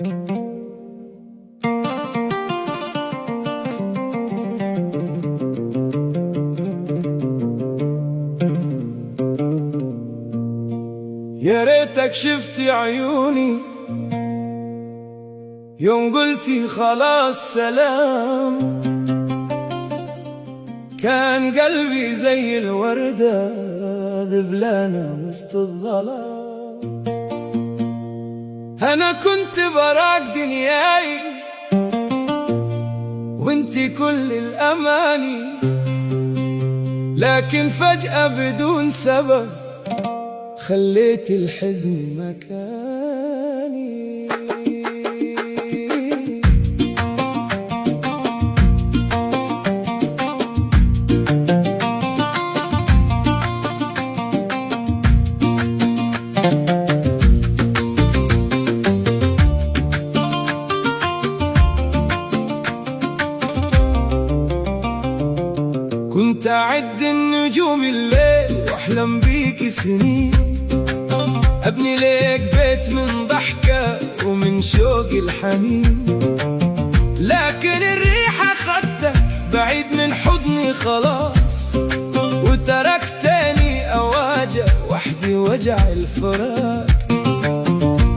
يا ريتك شفتي عيوني يوم قلتي خلاص سلام، كان قلبي زي الوردة ذبلانة وسط الظلام. أنا كنت براك دنياي وانتي كل الأماني، لكن فجأة بدون سبب خليت الحزن مكاني. كنت أعد النجوم الليل وأحلم بيك سنين، أبني ليك بيت من ضحكة ومن شوق الحنين، لكن الريحة خدتك بعيد من حضني خلاص، وتركتني أواجه وحدي وجع الفراق.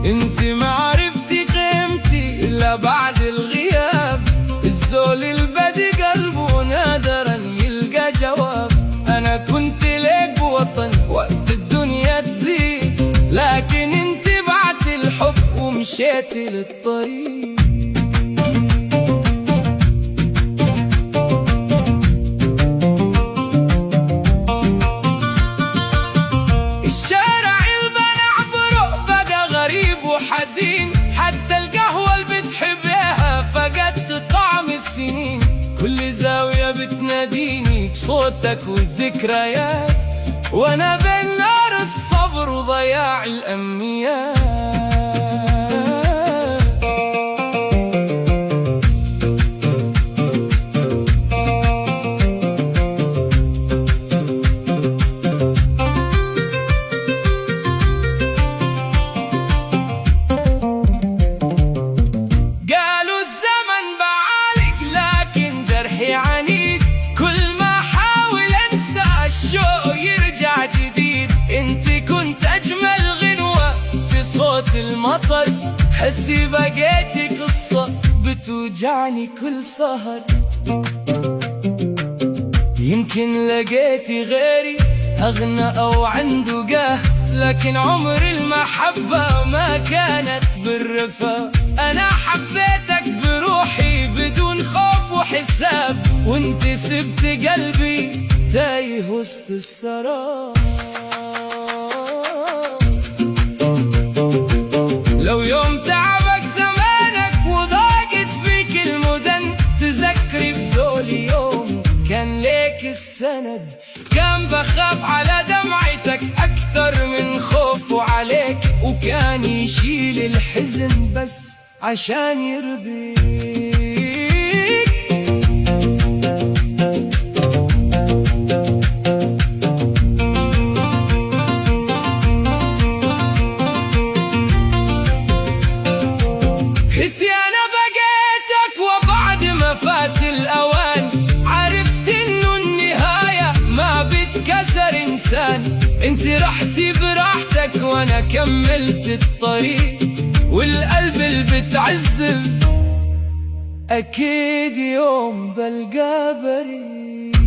انت ما عرفتي قيمتي إلا بعد الغياب، الزول البدي قلبه نادرا يلقى جواب. أنا كنت ليك بوطن وقت الدنيا تضيق، لكن انت بعت الحب ومشيت للطريق. الشارع البنع بروق بقى غريب وحزين، حتى القهوة اللي بتحبها فقدت طعم السنين. كل زاوية بتناديني بصوتك والذكريات، وانا بين نار الصبر وضياع الأمنيات. قالوا الزمن بعالج لكن جرحي عنيد، كل ما حاول انسى الشوق يرجع جديد. انت كنت اجمل غنوة في صوت المطر، حسي بقيتي قصة بتوجعني كل سهر. يمكن لقيتي غيري اغنى او عنده جاه، لكن عمر المحبة ما كانت بالرفاه. انا حبيتك بروحي بدون خوف وحساب، وانت سبت قلبي تايه وسط السراب. لو يوم تعبك زمانك وضاقت بيك المدن، تذكري بزولي يوم كان ليك السند. كان بخاف على دمعتك أكتر من خوفه عليك، وكان يشيل الحزن بس عشان يرضيك. حسي أنا بقيتك وبعد ما فات الأوان، عرفت إنه النهاية ما بتكسر إنسان. انت رحتي براحتك وانا كملت الطريق، والقلب اللي بتعذب اكيد يوم بلقى بريء.